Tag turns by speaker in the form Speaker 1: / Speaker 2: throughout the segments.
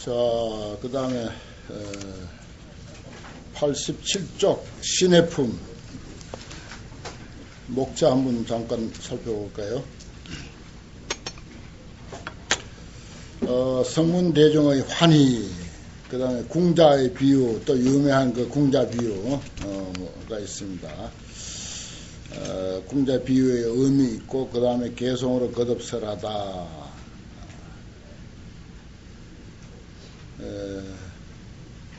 Speaker 1: 자, 그 다음에 87쪽 신해품 목자 한번 잠깐 살펴볼까요? 성문대중의 환희, 그 다음에 궁자의 비유, 또 유명한 그 궁자 비유가 있습니다. 궁자 비유의 의미 있고, 그 다음에 개성으로 거듭설하다.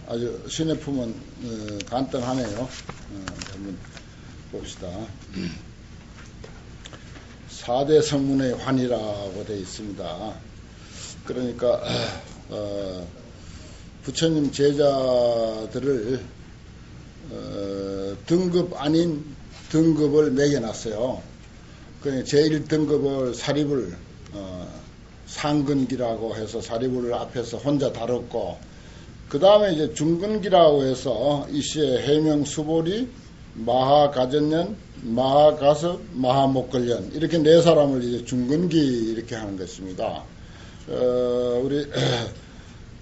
Speaker 1: 아주 신해품은 간단하네요. 한번 봅시다. 4대 성문의 환희라고 되어 있습니다. 그러니까 부처님 제자들을 등급 아닌 등급을 매겨놨어요. 그러니까 제1등급을 사립을 상근기라고 해서 사립을 앞에서 혼자 다뤘고, 그 다음에 이제 중근기라고 해서 이시에 해명 수보리, 마하가전년, 마하가섭, 마하목걸년 이렇게 네 사람을 이제 중근기 이렇게 하는 것입니다. 우리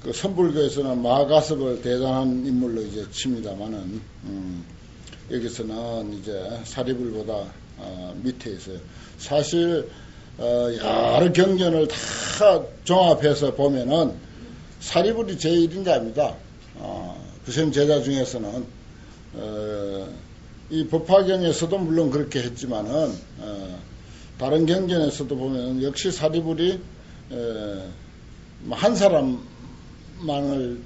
Speaker 1: 그 선불교에서는 마하가섭을 대단한 인물로 이제 칩니다만은 여기서는 이제 사리불보다 밑에 있어요. 사실 여러 경전을 다 종합해서 보면은 사리불이 제1인자입니다. 부처님 제자 중에서는 이 법화경에서도 물론 그렇게 했지만은 다른 경전에서도 보면 역시 사리불이 한 사람만을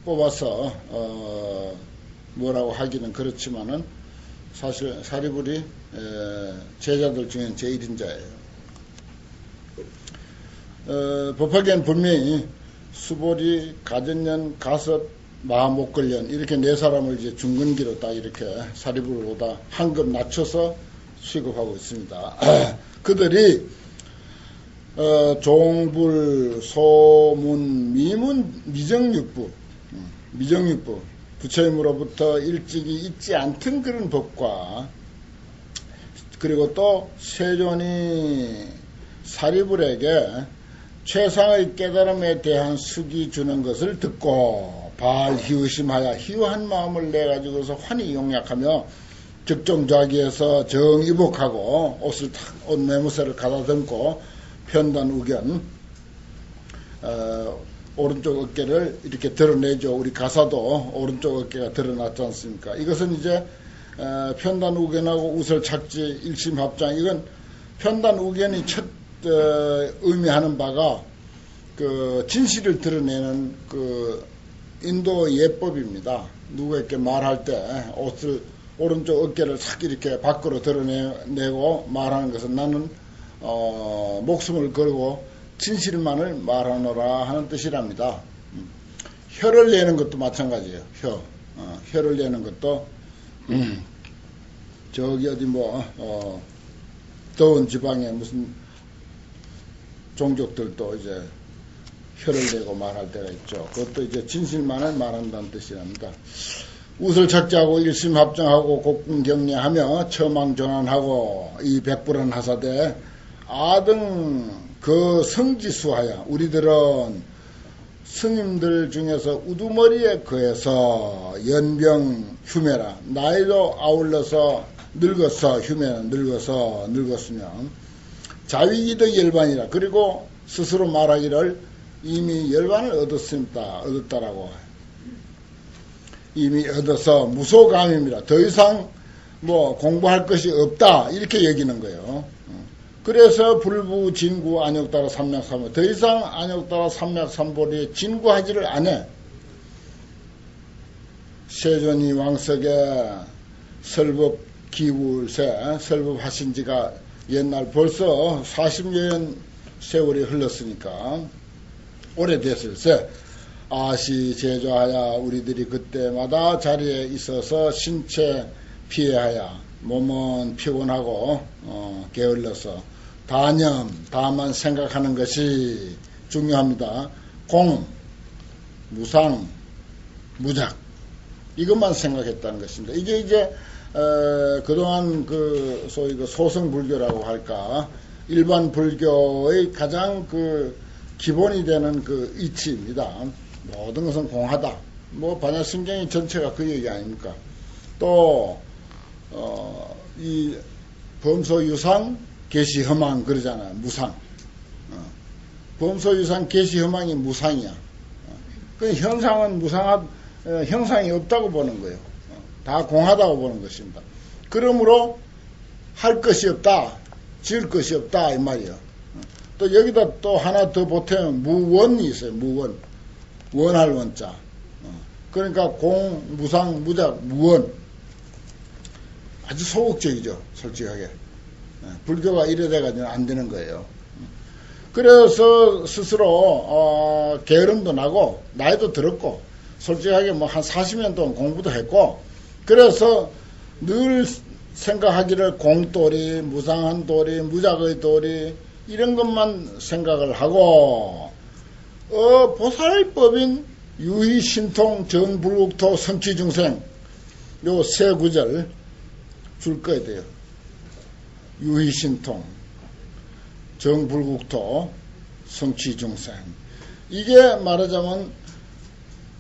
Speaker 1: 뽑아서 뭐라고 하기는 그렇지만은 사실 사리불이 제자들 중엔 제1인자예요. 법화경은 분명히 수보리, 가전년, 가섭, 마하목걸년 이렇게 네 사람을 이제 중근기로 딱 이렇게 사리불보다 한 급 낮춰서 취급하고 있습니다. 그들이 종불, 소문, 미문, 미정육부, 부처님으로부터 일찍이 있지 않던 그런 법과, 그리고 또 세존이 사리불에게 최상의 깨달음에 대한 숙이 주는 것을 듣고 발희의심하여 희유한 마음을 내가지고서 환히 용약하며 적정좌기에서 정이복하고 옷 매무새를 가다듬고 편단우견 오른쪽 어깨를 이렇게 드러내죠. 우리 가사도 오른쪽 어깨가 드러났지 않습니까? 이것은 이제 편단우견하고 우설착지 일심합장, 이건 편단우견이 첫 의미하는 바가 그 진실을 드러내는 그 인도 예법입니다. 누구에게 말할 때 옷을 오른쪽 어깨를 싹 이렇게 밖으로 드러내고 말하는 것은 나는 목숨을 걸고 진실만을 말하노라 하는 뜻이랍니다. 혀를 내는 것도 마찬가지예요. 혀를 내는 것도 저기 어디 더운 지방에 무슨 종족들도 이제 혀를 내고 말할 때가 있죠. 그것도 이제 진실만을 말한다는 뜻이랍니다. 웃을 착지하고 일심합정하고 곡궁경례하며 처망전환하고 이 백불안하사대 아등 그 성지수하여, 우리들은 스님들 중에서 우두머리에 거해서 연병 휴매라, 나이도 아울러서 늙어서 휴매는 늙었으면 자위기도 열반이라, 그리고 스스로 말하기를 이미 열반을 얻었다라고 이미 얻어서 무소감입니다. 더 이상 공부할 것이 없다 이렇게 여기는 거예요. 그래서 불부 진구 안욕따라 삼맥삼보, 더 이상 안욕따라 삼맥삼보리에 진구하지를 않아. 세존이 왕석에 설법 기울세, 설법하신 지가 옛날 벌써 40년 세월이 흘렀으니까 오래됐을세. 아시 제조하여 우리들이 그때마다 자리에 있어서 신체 피해하여 몸은 피곤하고 게을러서 다만 생각하는 것이 중요합니다. 공, 무상, 무작 이것만 생각했다는 것입니다. 이게 이제 그동안 소위 소승불교라고 할까, 일반 불교의 가장 기본이 되는 이치입니다. 모든 것은 공하다. 뭐 반야심경이 전체가 그 얘기 아닙니까? 또 이 범소유상 계시허망 그러잖아요. 무상. 범소유상 계시허망이 무상이야. 그 형상은 형상이 없다고 보는 거예요. 다 공하다고 보는 것입니다. 그러므로 할 것이 없다, 지을 것이 없다 이 말이에요. 또 여기다 또 하나 더 보태면 무원이 있어요. 무원, 원할 원자. 그러니까 공, 무상, 무작, 무원. 아주 소극적이죠, 솔직하게. 불교가 이래 돼가지고 안 되는 거예요. 그래서 스스로 게으름도 나고 나이도 들었고 솔직하게 뭐 한 40년 동안 공부도 했고 그래서 늘 생각하기를 공도리, 무상한 도리, 무작의 도리 이런 것만 생각을 하고 보살법인 유희신통 정불국토 성취중생 요 세 구절 줄 거야 돼요. 유희신통 정불국토 성취중생 이게 말하자면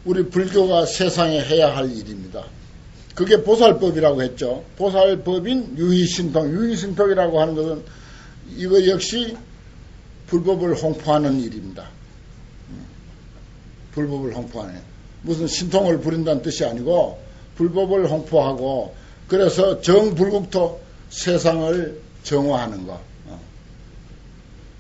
Speaker 1: 우리 불교가 세상에 해야 할 일입니다. 그게 보살법이라고 했죠. 보살법인 유희신통 유희신통이라고 하는 것은 이거 역시 불법을 홍포하는 일입니다. 불법을 홍포하는 무슨 신통을 부린다는 뜻이 아니고 불법을 홍포하고 그래서 정불국토 세상을 정화하는 거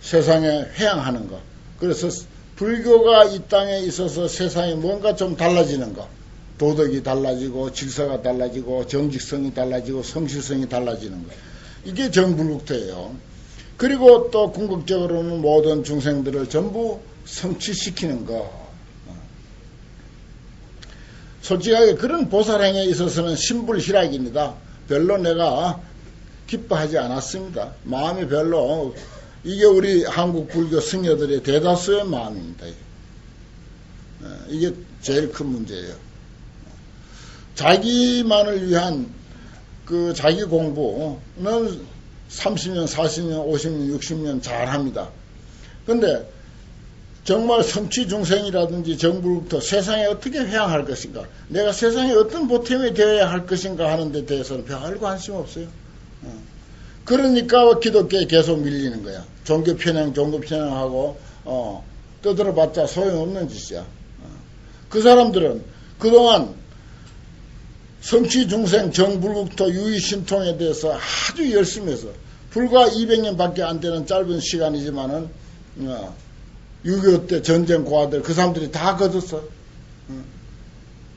Speaker 1: 세상에 회양하는 거. 그래서 불교가 이 땅에 있어서 세상에 뭔가 좀 달라지는 거. 도덕이 달라지고 질서가 달라지고 정직성이 달라지고 성실성이 달라지는 거. 이게 정불국토예요. 그리고 또 궁극적으로는 모든 중생들을 전부 성취시키는 거. 솔직하게 그런 보살행에 있어서는 신불희락입니다. 별로 내가 기뻐하지 않았습니다. 마음이 별로 이게 우리 한국 불교 승려들의 대다수의 마음입니다. 이게 제일 큰 문제예요. 자기만을 위한 그 자기 공부는 30년, 40년, 50년, 60년 잘합니다. 근데 정말 성취중생이라든지 정불국토 세상에 어떻게 회양할 것인가 내가 세상에 어떤 보탬이 되어야 할 것인가 하는 데 대해서는 별 관심 없어요. 그러니까 기독교에 계속 밀리는 거야. 종교 편향하고 떠들어봤자 소용없는 짓이야. 그 사람들은 그동안 성취중생 정불국토 유희신통에 대해서 아주 열심히 해서 불과 200년밖에 안 되는 짧은 시간이지만은 6.25 때 전쟁 고아들 그 사람들이 다 거뒀어.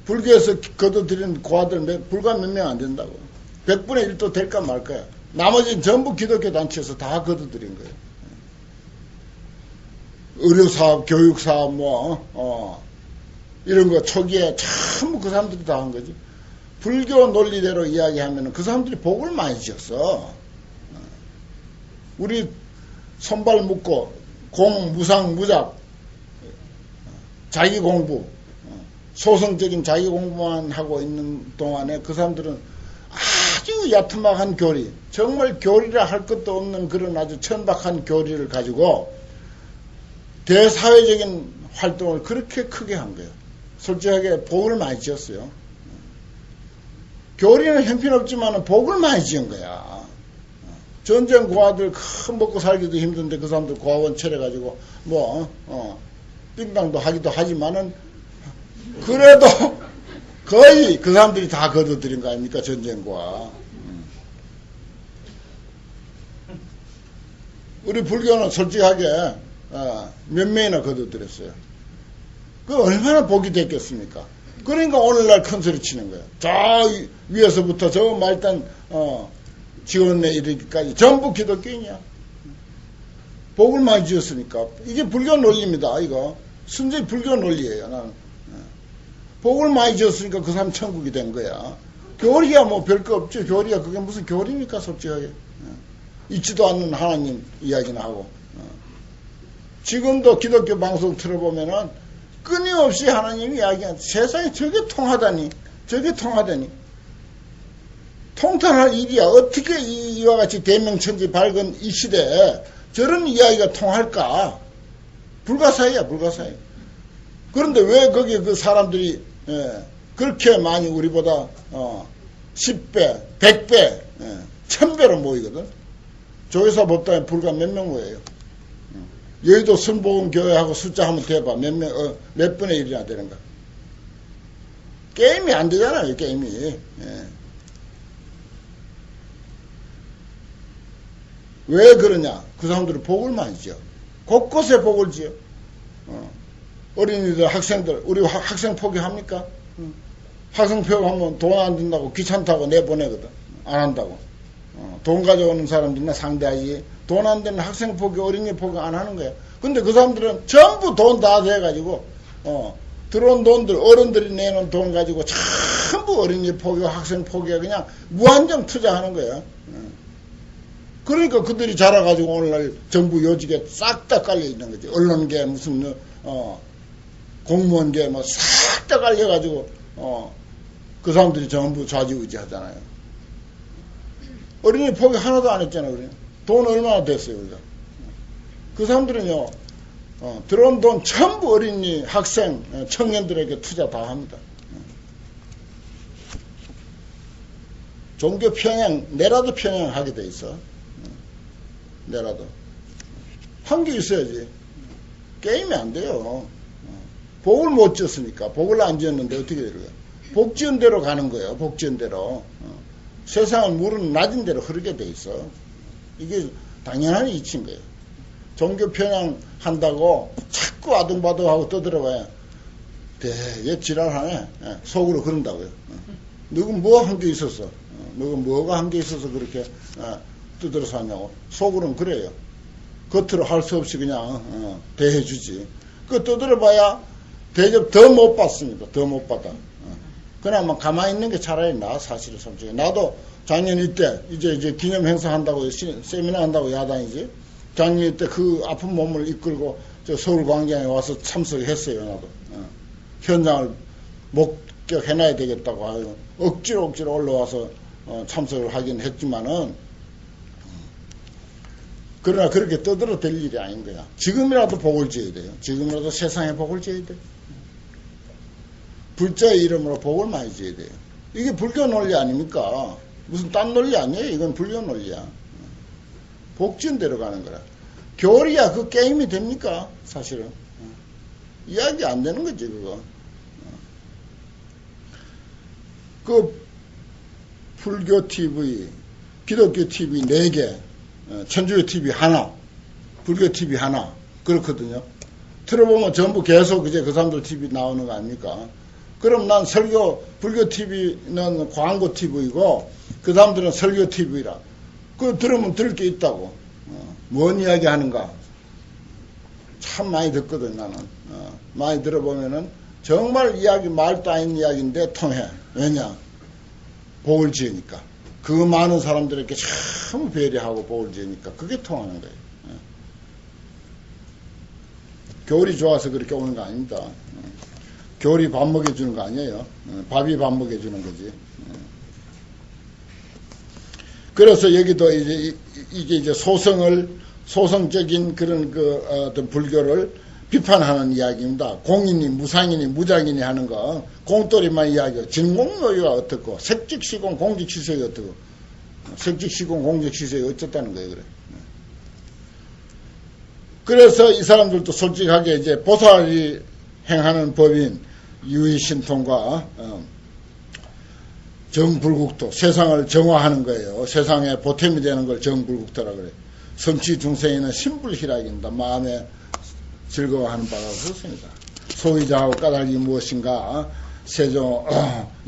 Speaker 1: 불교에서 거둬들인 고아들 불과 몇 명 안 된다고. 100분의 1도 될까 말까야. 나머지는 전부 기독교 단체에서 다 거둬들인 거예요. 의료사업, 교육사업, 이런 거 초기에 전부 그 사람들이 다 한 거지. 불교 논리대로 이야기하면 그 사람들이 복을 많이 지었어. 우리 손발 묶고 공, 무상, 무작, 자기 공부, 소성적인 자기 공부만 하고 있는 동안에 그 사람들은 아주 야트막한 교리, 정말 교리라 할 것도 없는 그런 아주 천박한 교리를 가지고 대사회적인 활동을 그렇게 크게 한 거예요. 솔직하게 복을 많이 지었어요. 교리는 형편없지만 복을 많이 지은 거야. 전쟁 고아들 큰 먹고 살기도 힘든데 그 사람들 고아원 차려가지고 빙당도 하기도 하지만은 그래도 거의 그 사람들이 다 거둬들인 거 아닙니까? 전쟁 고아. 우리 불교는 솔직하게 몇 명이나 거둬들였어요. 그 얼마나 복이 됐겠습니까? 그러니까 오늘날 큰 소리 치는 거예요. 저 위에서부터 저 말단 지원에 이르기까지 전부 기독교인이야. 복을 많이 지었으니까. 이게 불교 논리입니다. 이거 순전히 불교 논리예요. 나는 복을 많이 지었으니까 그 사람 천국이 된 거야. 교리야 뭐 별거 없죠. 교리야 그게 무슨 교리입니까? 솔직하게 있지도 않는 하나님 이야기나 하고. 지금도 기독교 방송 틀어보면은 끊임없이 하나님이 이야기한 세상에 저게 통하다니 통탄할 일이야. 어떻게 이와 같이 대명천지 밝은 이 시대에 저런 이야기가 통할까? 불가사의야, 불가사의. 그런데 왜 거기 그 사람들이 그렇게 많이 우리보다 10배, 100배, 1000배로 모이거든. 조회사 법당에 불과 몇 명 모여요. 여의도 순복음교회하고 숫자 한번 대봐. 몇 분의 1이나 되는가. 게임이 안 되잖아요, 게임이. 왜 그러냐? 그 사람들은 복을 많이 지어. 곳곳에 복을 지어. 어린이들, 학생들, 우리 학생 포기합니까? 학생 포기하면 돈 안 든다고 귀찮다고 내보내거든. 안 한다고. 돈 가져오는 사람들이나 상대하지. 돈 안 되는 학생 포기, 어린이 포기 안 하는 거야. 근데 그 사람들은 전부 돈 다 돼가지고, 들어온 돈들, 어른들이 내는 돈 가지고 전부 어린이 포기와 학생 포기에 그냥 무한정 투자하는 거야. 그러니까 그들이 자라가지고 오늘날 정부 요직에 싹 다 깔려있는 거지. 언론계, 무슨, 공무원계, 뭐, 싹 다 깔려가지고, 그 사람들이 전부 좌지우지 하잖아요. 어린이 포기 하나도 안 했잖아요, 우리는. 돈 얼마나 됐어요, 우리가. 그 사람들은요, 들어온 돈 전부 어린이, 학생, 청년들에게 투자 다 합니다. 종교 평양, 내라도 평양하게 돼 있어. 내라도. 한 게 있어야지. 게임이 안 돼요. 복을 못 지었으니까. 복을 안 지었는데 어떻게 되는 거야? 복 지은 대로 가는 거예요. 복 지은 대로. 세상은 물은 낮은 대로 흐르게 돼 있어. 이게 당연한 이치인 거예요. 종교 편향 한다고 자꾸 아둥바둥하고 떠들어봐야 되게 지랄하네. 속으로 그런다고요. 누군 뭐 한 게 있었어. 누군 뭐가 한 게 있어서 그렇게 떠들어서 하냐고. 속으로는 그래요. 겉으로 할 수 없이 그냥 대해주지. 그 떠들어봐야 대접 더 못 받습니다. 더 못 받아. 그나마 가만히 있는 게 차라리 나, 사실은 솔직히. 나도 작년 이때, 이제 기념 행사 한다고, 세미나 한다고 야단이지. 작년 이때 그 아픈 몸을 이끌고 저 서울 광장에 와서 참석했어요, 나도. 현장을 목격해놔야 되겠다고 하고, 억지로 올라와서 참석을 하긴 했지만은, 그러나 그렇게 떠들어 댈 일이 아닌 거야. 지금이라도 복을 지어야 돼요. 지금이라도 세상에 복을 지어야 돼. 불자의 이름으로 복을 많이 지어야 돼요. 이게 불교 논리 아닙니까? 무슨 딴 논리 아니에요? 이건 불교 논리야. 복 지은 대로 가는 거라. 교리야 그 게임이 됩니까? 사실은. 이야기 안 되는 거지 그거. 그 불교 TV, 기독교 TV 4개, 천주교 TV 하나, 불교 TV 하나 그렇거든요. 틀어보면 전부 계속 이제 그 사람들 TV 나오는 거 아닙니까? 그럼 난 불교 TV는 광고 TV이고 그 사람들은 설교 TV라. 그거 들으면 들을 게 있다고. 뭔 이야기 하는가? 참 많이 듣거든 나는. 많이 들어보면은 정말 이야기 말도 아닌 이야기인데 통해. 왜냐? 복을 지으니까. 그 많은 사람들에게 참 배려하고 복을 지으니까 그게 통하는 거예요. 교리 좋아서 그렇게 오는 거 아닙니다. 교리 밥 먹여주는 거 아니에요. 밥이 밥 먹여주는 거지. 그래서 여기도 이게 이제 소성적인 그런 어떤 불교를 비판하는 이야기입니다. 공인이, 무상인이, 무장인이 하는 거, 공돌이만 이야기하고, 진공노유가 어떻고, 색직시공, 공직시색이 어떻고, 색직시공, 공직시색이 어쨌다는 거예요, 그래. 그래서 이 사람들도 솔직하게 이제 보살이 행하는 법인 유의신통과 정불국토, 세상을 정화하는 거예요. 세상에 보탬이 되는 걸 정불국토라 그래. 성취 중생에는 신불희락입니다. 마음에 즐거워하는 바라고 그렇습니다. 소위자하고 까닭이 무엇인가? 세종,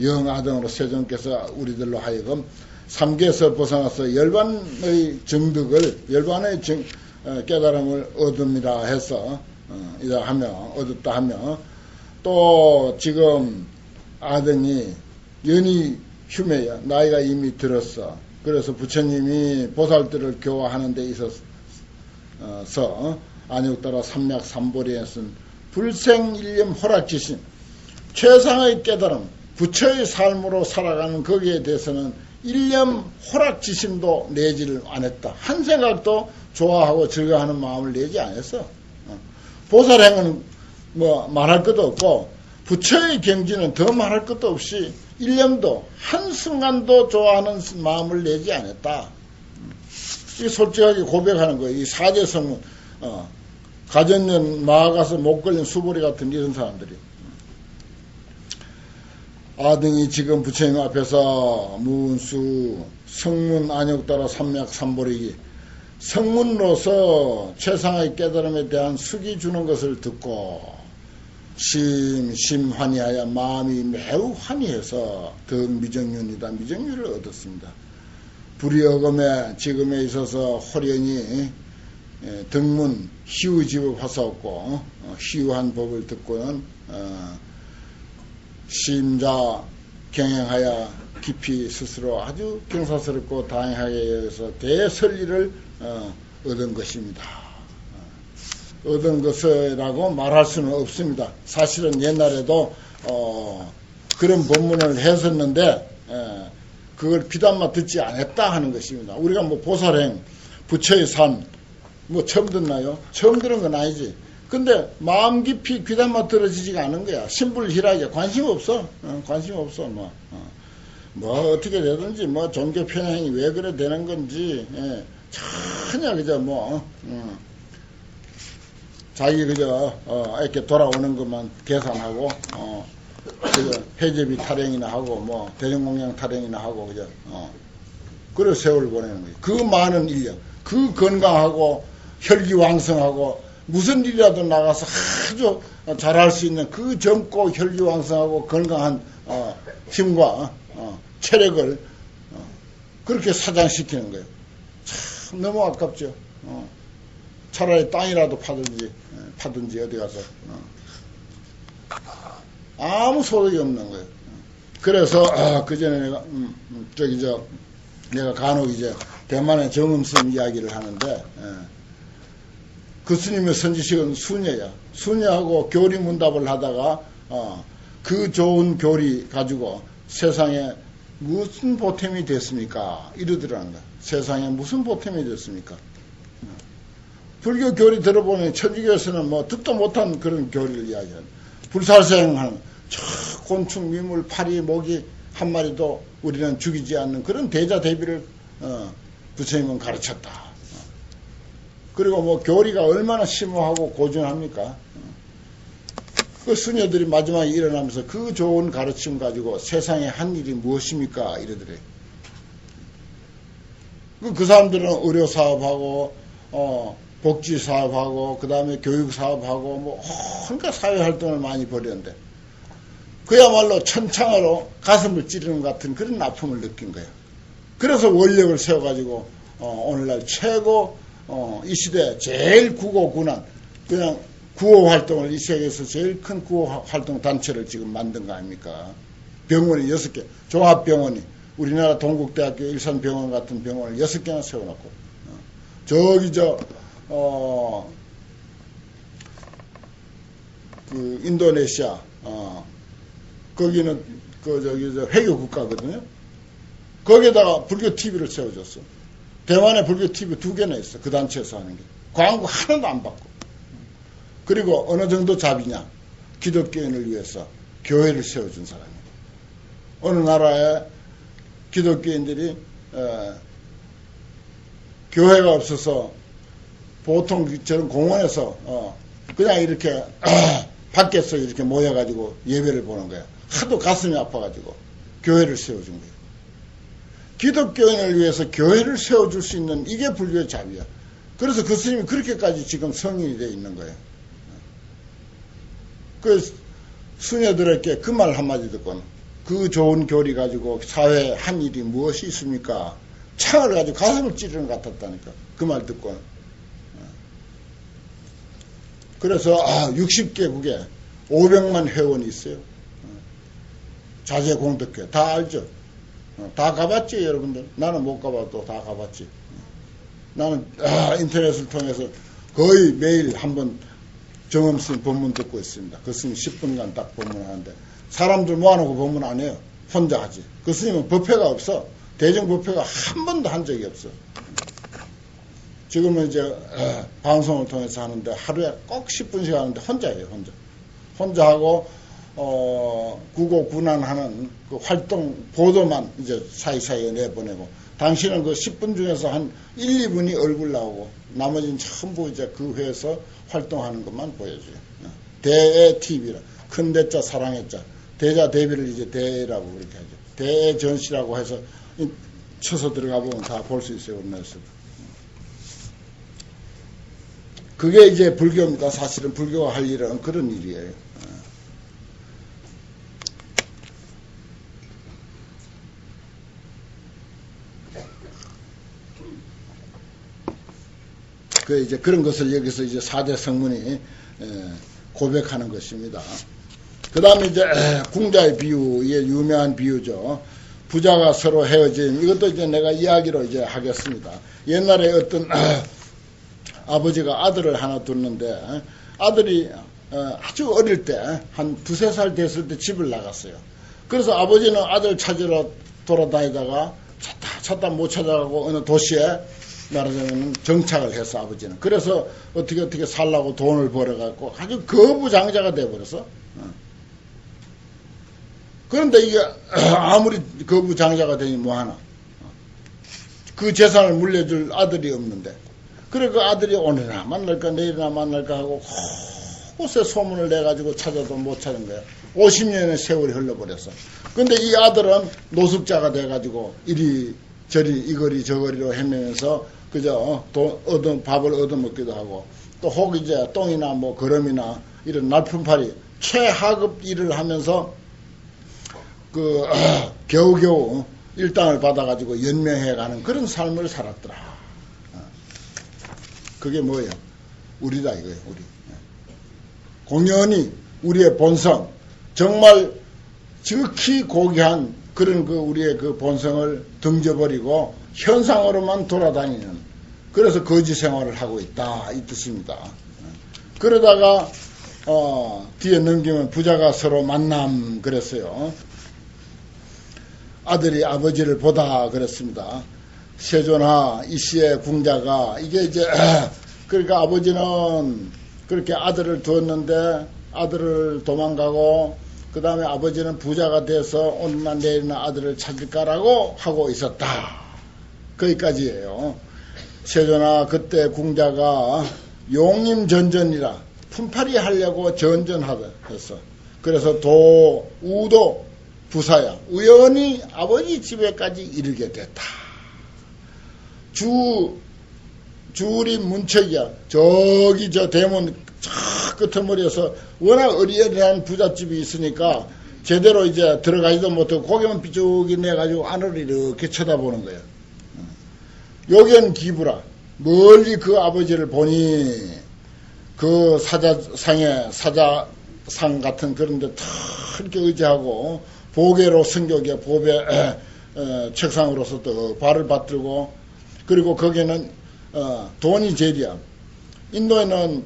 Speaker 1: 영아등으로 세종께서 우리들로 하여금 삼계에서 벗어나서 열반의 정득을, 열반의 깨달음을 얻음이라 해서, 얻었다 하며, 또 지금 아등이 연이 흉해요. 나이가 이미 들었어. 그래서 부처님이 보살들을 교화하는 데 있어서 안욕따라 삼약 삼보리에 쓴 불생일념 호락지심, 최상의 깨달음, 부처의 삶으로 살아가는 거기에 대해서는 일념 호락지심도 내지를 안 했다. 한 생각도 좋아하고 즐거워하는 마음을 내지 않았어. 보살행은 뭐 말할 것도 없고 부처의 경지는 더 말할 것도 없이 일념도 한순간도 좋아하는 마음을 내지 않았다. 이 솔직하게 고백하는 거예요. 이 사제성문 가전년 마가서 못 걸린 수보리 같은 이런 사람들이. 아등이 지금 부처님 앞에서 문수 성문 안욕 따라 삼약 삼보리기 성문으로서 최상의 깨달음에 대한 숙이 주는 것을 듣고 심환희하여 마음이 매우 환희해서 더 미정윤이다. 미정윤을 얻었습니다. 불의어금에 지금에 있어서 호련히 등문 희우집을 화사없고 희우한 법을 듣고는 심자 경행하여 깊이 스스로 아주 경사스럽고 다행하게 여기서 대설리를 얻은 것입니다. 얻은 것이라고 말할 수는 없습니다. 사실은 옛날에도 그런 본문을 했었는데 그걸 비단마 듣지 않았다 하는 것입니다. 우리가 뭐 보살행, 부처의 산 뭐 처음 듣나요? 처음 들은 건 아니지. 근데 마음 깊이 귀담아 들어지지가 않은 거야. 신불희락에 관심 없어. 관심 없어. 뭐 어떻게 되든지 뭐 종교 편향이 왜 그래 되는 건지 전혀 그저 자기 그저 이렇게 돌아오는 것만 계산하고 그저 해제비 타령이나 하고 뭐 대중공양 타령이나 하고 그저 그래 세월 보내는 거지. 그 많은 인력, 그 건강하고 혈기왕성하고 무슨 일이라도 나가서 아주 잘할 수 있는 그 젊고 혈기왕성하고 건강한 힘과 체력을 그렇게 사장시키는 거예요. 참 너무 아깝죠. 차라리 땅이라도 파든지 어디 가서 아무 소득이 없는 거예요. 그래서 그 전에 내가 간혹 이제 대만의 정음스님 이야기를 하는데 그 스님의 선지식은 수녀야. 수녀하고 교리 문답을 하다가 그 좋은 교리 가지고 세상에 무슨 보탬이 됐습니까? 이러더라는 거야. 세상에 무슨 보탬이 됐습니까? 불교 교리 들어보면 천주교에서는 뭐 듣도 못한 그런 교리를 이야기하는 불살생하는 곤충, 미물, 파리, 모기 한 마리도 우리는 죽이지 않는 그런 대자 대비를 부처님은 가르쳤다. 그리고 뭐 교리가 얼마나 심오하고 고전합니까? 그 수녀들이 마지막에 일어나면서 그 좋은 가르침 가지고 세상에 한 일이 무엇입니까? 이러더래. 그 사람들은 의료 사업하고 복지 사업하고 그 다음에 교육 사업하고 뭐 온갖 사회 활동을 많이 벌였는데 그야말로 천창으로 가슴을 찌르는 것 같은 그런 아픔을 느낀 거예요. 그래서 원력을 세워가지고 오늘날 최고 이 시대 제일 구호군한 그냥 구호 활동을 이 세계에서 제일 큰 구호 활동 단체를 지금 만든 거 아닙니까? 병원이 6개, 종합병원이 우리나라 동국대학교 일산병원 같은 병원을 6개나 세워놓고 저기 그 인도네시아 거기는 회교 국가거든요. 거기에다가 불교 TV를 세워줬어. 대만에 불교 TV 2개나 있어. 그 단체에서 하는 게. 광고 하나도 안 받고. 그리고 어느 정도 잡이냐. 기독교인을 위해서 교회를 세워준 사람이에요. 어느 나라에 기독교인들이 교회가 없어서 보통 저런 공원에서 그냥 이렇게 밖에서 이렇게 모여가지고 예배를 보는 거예요. 하도 가슴이 아파가지고 교회를 세워준 거예요. 기독교인을 위해서 교회를 세워줄 수 있는 이게 불교의 자비야. 그래서 그 스님이 그렇게까지 지금 성인이 되어 있는 거예요. 그 수녀들에게 그 말 한마디 듣고는 그 좋은 교리 가지고 사회에 한 일이 무엇이 있습니까? 창을 가지고 가슴을 찌르는 것 같았다니까. 그 말 듣고는. 그래서 60개국에 500만 회원이 있어요. 자제공덕회 다 알죠? 다 가봤지 여러분들? 나는 못 가봐도 다 가봤지. 나는 인터넷을 통해서 거의 매일 한번 정엄스님 법문 듣고 있습니다. 그 스님 10분간 딱 법문하는데 사람들 모아놓고 법문 안 해요. 혼자 하지. 그 스님은 법회가 없어. 대정법회가 한 번도 한 적이 없어. 지금은 이제 방송을 통해서 하는데 하루에 꼭 10분씩 하는데 혼자 해요. 혼자. 혼자 하고 구고군안하는 그 활동 보도만 이제 사이사이에 내보내고, 당신은 그 10분 중에서 한 1, 2분이 얼굴 나오고 나머지는 전부 이제 그 회에서 활동하는 것만 보여줘요. 대애 TV라, 큰 대자 사랑의 자, 대자 대비를 이제 대애라고 그렇게 하죠. 대애 전시라고 해서 쳐서 들어가 보면 다 볼 수 있어요. 우리나라에서. 그게 이제 불교입니다. 사실은 불교가 할 일은 그런 일이에요. 그 이제 그런 것을 여기서 이제 4대 성문이 고백하는 것입니다. 그 다음에 이제 궁자의 비유, 이게 유명한 비유죠. 부자가 서로 헤어짐. 이것도 이제 내가 이야기로 이제 하겠습니다. 옛날에 어떤 아버지가 아들을 하나 뒀는데, 아들이 아주 어릴 때, 한 2~3살 됐을 때 집을 나갔어요. 그래서 아버지는 아들 찾으러 돌아다니다가 찾다 못 찾아가고 어느 도시에 말하자면 정착을 했어, 아버지는. 그래서 어떻게 살라고 돈을 벌어갖고 아주 거부장자가 돼버렸어. 그런데 이게 아무리 거부장자가 되니 뭐하나. 그 재산을 물려줄 아들이 없는데, 그래 그 아들이 오늘이나 만날까 내일이나 만날까 하고 곳에 소문을 내가지고 찾아도 못 찾은 거야. 50년의 세월이 흘러버렸어. 근데 이 아들은 노숙자가 돼가지고 이리저리 이거리 저거리로 헤매면서 그저 밥을 얻어먹기도 하고, 또 혹 이제 똥이나 뭐 거름이나 이런 날품팔이 최하급 일을 하면서 겨우겨우 일당을 받아가지고 연명해가는 그런 삶을 살았더라. 그게 뭐예요? 우리다 이거예요. 우리. 공연히 우리의 본성, 정말 지극히 고귀한 그런 우리의 그 본성을 던져버리고 현상으로만 돌아다니는, 그래서 거지 생활을 하고 있다 이 뜻입니다. 그러다가 뒤에 넘기면 부자가 서로 만남 그랬어요. 아들이 아버지를 보다 그랬습니다. 세존하 이씨의 궁자가, 이게 이제 그러니까 아버지는 그렇게 아들을 두었는데 아들을 도망가고, 그 다음에 아버지는 부자가 돼서 오늘나 내일이나 아들을 찾을까라고 하고 있었다. 거기까지예요. 세존하 그때 궁자가 용림전전이라 품팔이 하려고 전전하였어. 그래서 우도 부사야 우연히 아버지 집에까지 이르게 됐다. 주리 문책이야. 저기 저 대문 저 끝머리에서 워낙 어리어리한 부잣집이 있으니까 제대로 이제 들어가지도 못하고 고개만 삐죽이 내가지고 안을 이렇게 쳐다보는 거야. 요견 기부라. 멀리 그 아버지를 보니 그 사자상 같은 그런데 탁 이렇게 의지하고 보계로 승격에 보배 책상으로서 또 발을 받들고, 그리고 거기는 돈이 제일이야. 인도에는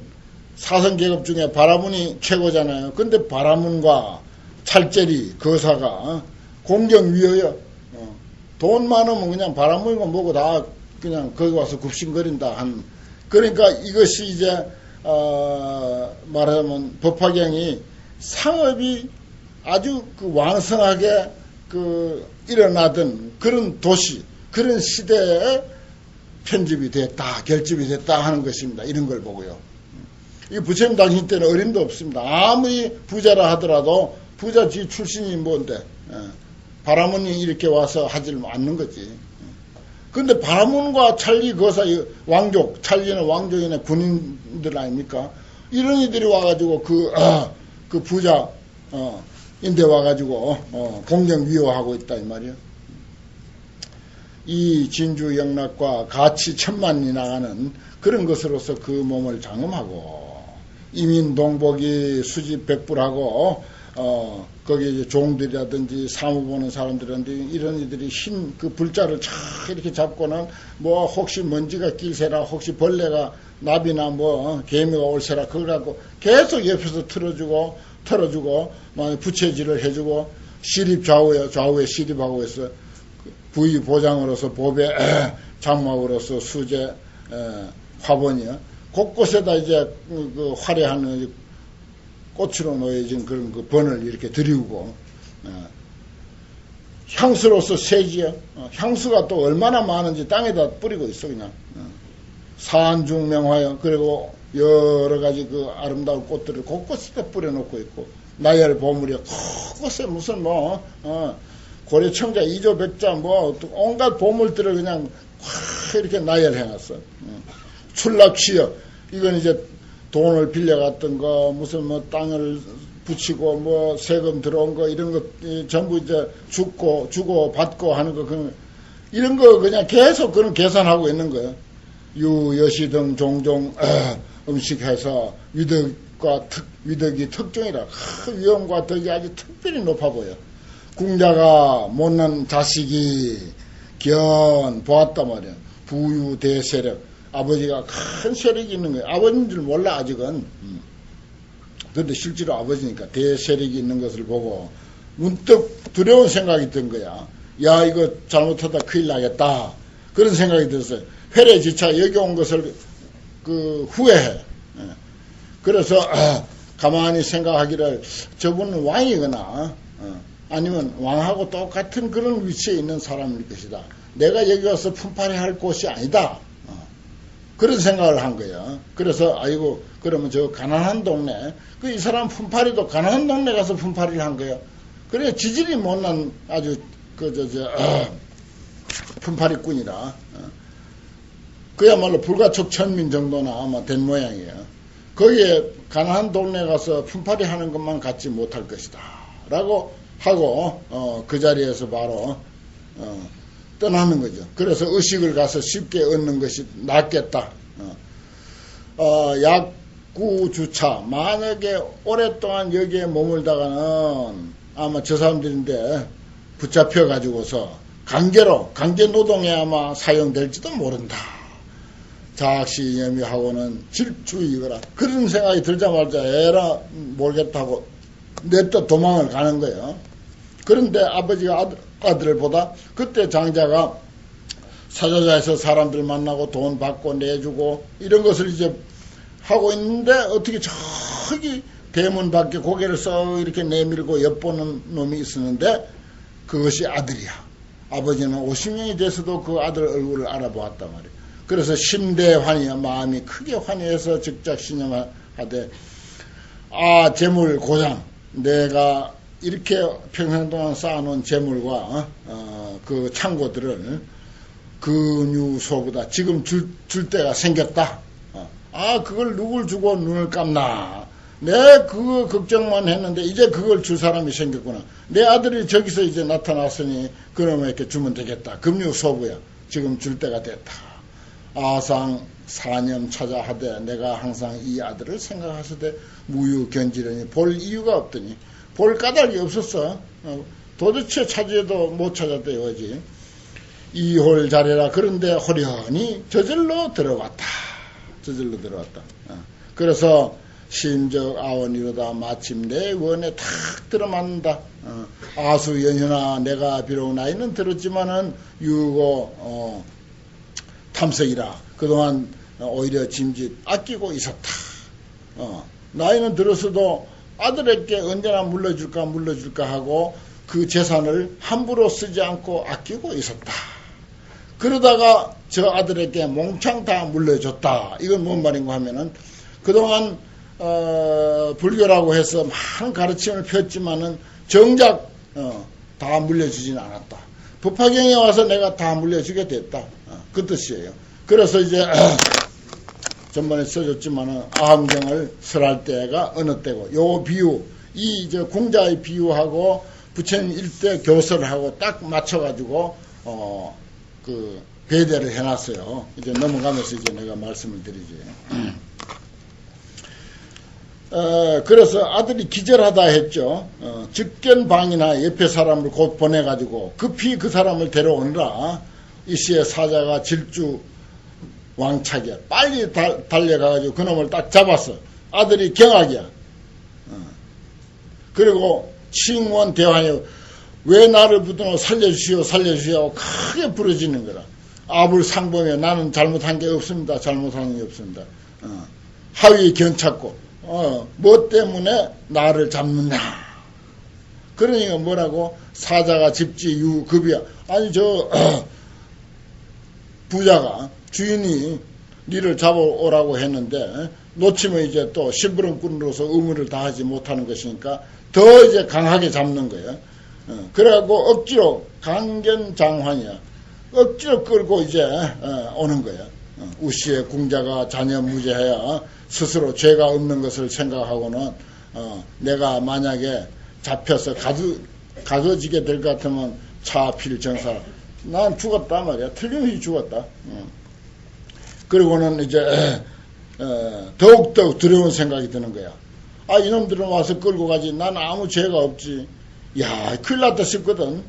Speaker 1: 사성계급 중에 바라문이 최고잖아요. 근데 바라문과 찰제리 거사가 공경위허야. 돈 많으면 그냥 바라문이고 뭐고 다 그냥 거기 와서 굽신거린다 한. 그러니까 이것이 이제 말하자면 법화경이 상업이 아주 왕성하게 일어나던 그런 도시, 그런 시대에 편집이 됐다, 결집이 됐다 하는 것입니다. 이런 걸 보고요. 이 부처님 당신 때는 어림도 없습니다. 아무리 부자라 하더라도 부자 지 출신이 뭔데, 바라문이 이렇게 와서 하질 않는 거지. 근데 바라문과 찰리 거사 왕족, 찰리는 왕족이나 군인들 아닙니까? 이런 이들이 와가지고 그 부자 인데 와가지고 공경위호하고 있다 이 말이야. 이 진주 영락과 가치 1000만이 나가는 그런 것으로서 그 몸을 장엄하고, 이민 동복이 수집 백불하고 거기 이제 종들이라든지 사무 보는 사람들이라든지 이런 이들이 흰 그 불자를 쫙 이렇게 잡고는 뭐 혹시 먼지가 낄새라, 혹시 벌레가 나비나 뭐 개미가 올새라 그걸 갖고 계속 옆에서 털어주고 부채질을 해주고, 시립 좌우에 시립하고 해서 부의 보장으로서 보배 장막으로서 수제 화본이요. 곳곳에다 이제 그 화려한 꽃으로 놓여진 그런 그 번을 이렇게 들이우고, 향수로서 세지요. 향수가 또 얼마나 많은지 땅에다 뿌리고 있어, 그냥. 산중명화요. 그리고 여러 가지 그 아름다운 꽃들을 곳곳에 뿌려놓고 있고, 나열 보물이요. 곳곳에 무슨 고려청자, 이조백자, 온갖 보물들을 그냥 확 이렇게 나열해놨어. 출납취요. 이건 이제 돈을 빌려갔던 거, 무슨 땅을 붙이고, 세금 들어온 거, 이런 거, 전부 이제 주고 받고 하는 거, 이런 거 그냥 계속 그런 계산하고 있는 거예요. 유여시 등 종종, 음식해서 위덕이 특종이라, 위험과 덕이 아주 특별히 높아 보여. 궁자가 못난 자식이 보았단 말이야. 부유대세력. 아버지가 큰 세력이 있는 거예요. 아버지인 줄 몰라, 아직은. 그런데 실제로 아버지니까 대세력이 있는 것을 보고 문득 두려운 생각이 든 거야. 야, 이거 잘못하다 큰일 나겠다. 그런 생각이 들었어요. 회례지차 여기 온 것을 후회해. 그래서 가만히 생각하기를 저분은 왕이거나 아니면 왕하고 똑같은 그런 위치에 있는 사람일 것이다. 내가 여기 와서 품팔이 할 곳이 아니다. 그런 생각을 한 거예요. 그래서 아이고 그러면 저 가난한 동네 이 사람 품팔이도 가난한 동네 가서 품팔이를 한 거예요. 그래 지질이 못난 아주 품팔이꾼이라 그야말로 불가촉 천민 정도나 아마 된 모양이에요. 거기에 가난한 동네 가서 품팔이 하는 것만 갖지 못할 것이다 라고 하고 그 자리에서 바로 떠나는 거죠. 그래서 의식을 가서 쉽게 얻는 것이 낫겠다. 약구주차 만약에 오랫동안 여기에 머물다가는 아마 저 사람들인데 붙잡혀 가지고서 강제 노동에 아마 사용될지도 모른다. 작시염이하고는 질주이거라. 그런 생각이 들자마자 에라 모르겠다고 냅다 도망을 가는 거예요. 그런데 아버지가 아들을 보다 그때 장자가 사자자에서 사람들 만나고 돈 받고 내주고 이런 것을 이제 하고 있는데 어떻게 저기 대문 밖에 고개를 썩 이렇게 내밀고 엿보는 놈이 있었는데 그것이 아들이야. 아버지는 50년이 돼서도 그 아들 얼굴을 알아보았단 말이야. 그래서 심대환희야. 마음이 크게 환희해서 즉작신념하되 재물 고장 내가 이렇게 평생 동안 쌓아놓은 재물과 그 창고들을 근유소보다 지금 줄 때가 생겼다. 그걸 누굴 주고 눈을 감나. 내 그거 걱정만 했는데 이제 그걸 줄 사람이 생겼구나. 내 아들이 저기서 이제 나타났으니 그러면 이렇게 주면 되겠다. 금유소부야. 지금 줄 때가 됐다. 아상 사념 찾아 하되 내가 항상 이 아들을 생각하서되 무유견지려니 볼 이유가 없더니 볼 까닭이 없었어. 도대체 찾아도 못 찾았대요. 이홀 잘해라. 그런데 호련히 저절로 들어왔다. 그래서 심적 아원이로다 마침 내 원에 탁 들어맞는다. 아수연현아 내가 비록 나이는 들었지만은 유고 탐색이라 그동안 오히려 짐짓 아끼고 있었다. 나이는 들었어도 아들에게 언제나 물려줄까 하고 그 재산을 함부로 쓰지 않고 아끼고 있었다. 그러다가 저 아들에게 몽창 다 물려줬다. 이건 뭔 말인가 하면은 그동안 불교라고 해서 많은 가르침을 폈지만은 정작 다 물려주진 않았다. 법화경에 와서 내가 다 물려주게 됐다. 그 뜻이에요. 그래서 이제 전번에 써줬지만은 아함경을 설할 때가 어느 때고 요 비유 이 공자의 비유하고 부처님 일대 교설하고 딱 맞춰가지고 그 배대를 해놨어요. 이제 넘어가면서 이제 내가 말씀을 드리지. 그래서 아들이 기절하다 했죠. 즉견방이나 옆에 사람을 곧 보내가지고 급히 그 사람을 데려오느라 이시의 사자가 질주 왕차게 빨리 달려가가지고 그놈을 딱 잡았어. 아들이 경악이야. 그리고 칭원 대환이 왜 나를 붙드노 살려주시오 하고 크게 부르짖는 거라. 아불상봉에 나는 잘못한 게 없습니다. 잘못한 게 없습니다. 하위 견찼고 뭐 때문에 나를 잡느냐. 그러니까 뭐라고? 사자가 집지 유급이야. 아니 부자가 주인이 니를 잡아오라고 했는데 놓치면 이제 또 심부름꾼으로서 의무를 다하지 못하는 것이니까 더 이제 강하게 잡는 거예요. 그래갖고 억지로 강견장환이야. 억지로 끌고 이제 오는 거예요. 우씨의 궁자가 자녀 무죄해야 스스로 죄가 없는 것을 생각하고는 내가 만약에 잡혀서 가둬지게 될 것 같으면 차필정사 난 죽었다 말이야. 틀림없이 죽었다. 그리고는 이제 더욱더욱 두려운 생각이 드는 거야. 아, 이놈들은 와서 끌고 가지. 난 아무 죄가 없지. 야, 큰일 났다 싶거든.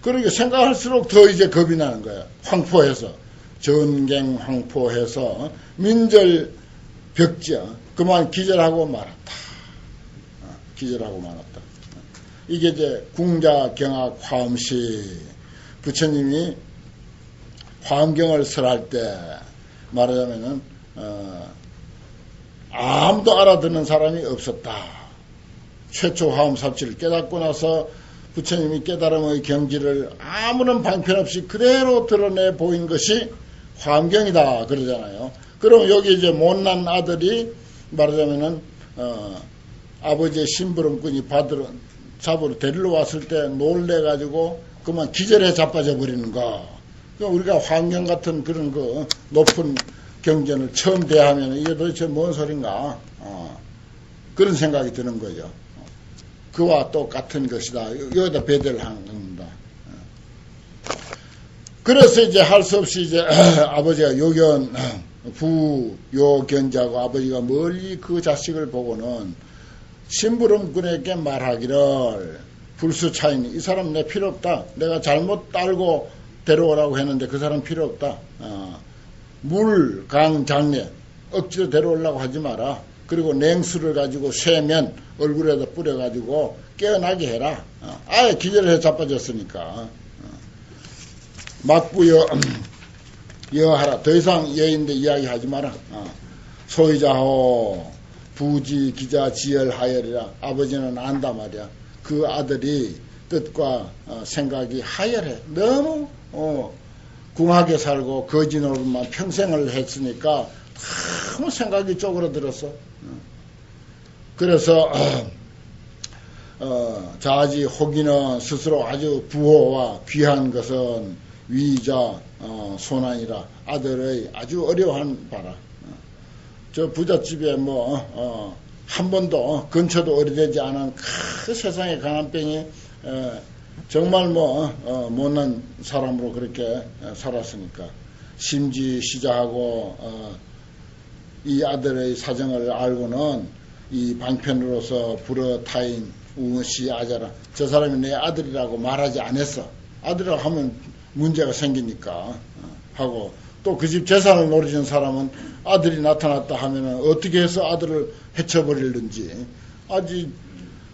Speaker 1: 그러니까 생각할수록 더 이제 겁이 나는 거야. 황포해서. 전갱황포해서 민절벽지야. 그만 기절하고 말았다. 기절하고 말았다. 이게 이제 궁자경악 화엄시. 부처님이 화엄경을 설할 때 말하자면은 아무도 알아듣는 사람이 없었다. 최초 화엄삽지를 깨닫고 나서 부처님이 깨달음의 경지를 아무런 방편 없이 그대로 드러내 보인 것이 화엄경이다 그러잖아요. 그럼 여기 이제 못난 아들이 말하자면은 아버지의 심부름꾼이 잡으러 데리러 왔을 때 놀래가지고 그만 기절해 자빠져 버리는 거. 우리가 화엄경 같은 그런 그 높은 경전을 처음 대하면 이게 도대체 뭔 소린가? 그런 생각이 드는 거죠. 그와 똑같은 것이다. 여기다 배대를 하는 겁니다. 그래서 이제 할 수 없이 이제 아버지가 부요견자고 아버지가 멀리 그 자식을 보고는 심부름꾼에게 말하기를 불수차이니 이 사람 내 필요 없다. 내가 잘못 딸고 데려오라고 했는데 그 사람 필요 없다. 물, 강, 장례 억지로 데려오려고 하지 마라. 그리고 냉수를 가지고 쇠면 얼굴에다 뿌려가지고 깨어나게 해라. 아예 기절해 자빠졌으니까. 막부여 여하라. 더 이상 여인데 이야기하지 마라. 소유자호 부지 기자 지열하열이라. 아버지는 안다 말이야. 그 아들이 뜻과 생각이 하열해. 너무 궁하게 살고 거지 노릇만 평생을 했으니까 너무 생각이 쪼그러들었어. 그래서 자지 혹이는 스스로 아주 부호와 귀한 것은 위자 소난이라. 아들의 아주 어려워한 바라. 저 부잣집에 한 번도 근처도 어리되지 않은 그 세상에 강한병이 정말 못난 사람으로 그렇게 살았으니까 심지시자하고 이 아들의 사정을 알고는 이 방편으로서 불어 타인 우시 아자라. 저 사람이 내 아들이라고 말하지 않았어. 아들이라고 하면 문제가 생기니까 하고 또 그 집 재산을 노리는 사람은 아들이 나타났다 하면은 어떻게 해서 아들을 해쳐버리는지. 아직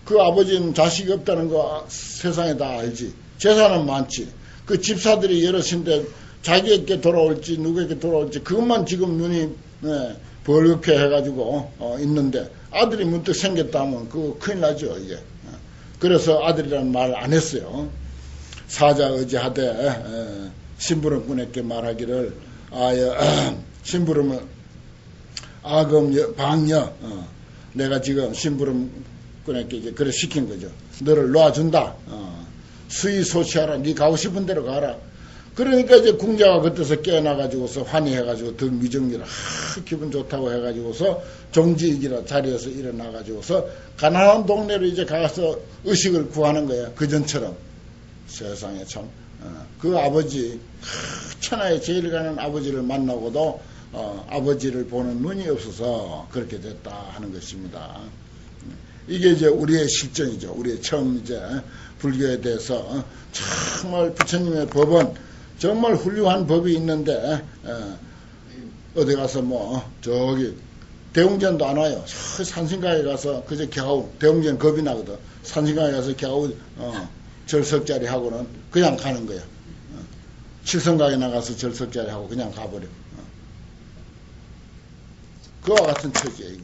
Speaker 1: 그 아버지는 자식이 없다는 거 세상에 다 알지. 재산은 많지. 그 집사들이 여럿인데 자기에게 돌아올지 누구에게 돌아올지 그것만 지금 눈이 벌겋게 해가지고 있는데 아들이 문득 생겼다 하면 그거 큰일 나죠 이게. 그래서 아들이라는 말 안 했어요. 사자 의지하되 심부름꾼에게 말하기를 심부름은 아금 방녀 내가 지금 심부름꾼에게 이제 그래 시킨 거죠. 너를 놔준다. 수의소치하라. 네 가고 싶은 대로 가라. 그러니까 이제 궁자가 그때서 깨어나가지고서 환희해가지고 더 미정리를 기분 좋다고 해가지고서 종지이기라 자리에서 일어나가지고서 가난한 동네로 이제 가서 의식을 구하는 거야. 그전처럼. 세상에 참. 그 아버지, 천하에 제일 가는 아버지를 만나고도 아버지를 보는 눈이 없어서 그렇게 됐다 하는 것입니다. 이게 이제 우리의 실정이죠. 우리의 처음 이제 불교에 대해서 정말 부처님의 법은 정말 훌륭한 법이 있는데 어디 가서 저기 대웅전도 안 와요. 산신가에 가서 그저 겨우 대웅전 겁이 나거든. 산신가에 가서 겨우 절석자리 하고는 그냥 가는 거야. 칠성가에 나가서 절석자리 하고 그냥 가버려. 그와 같은 처지야 이게.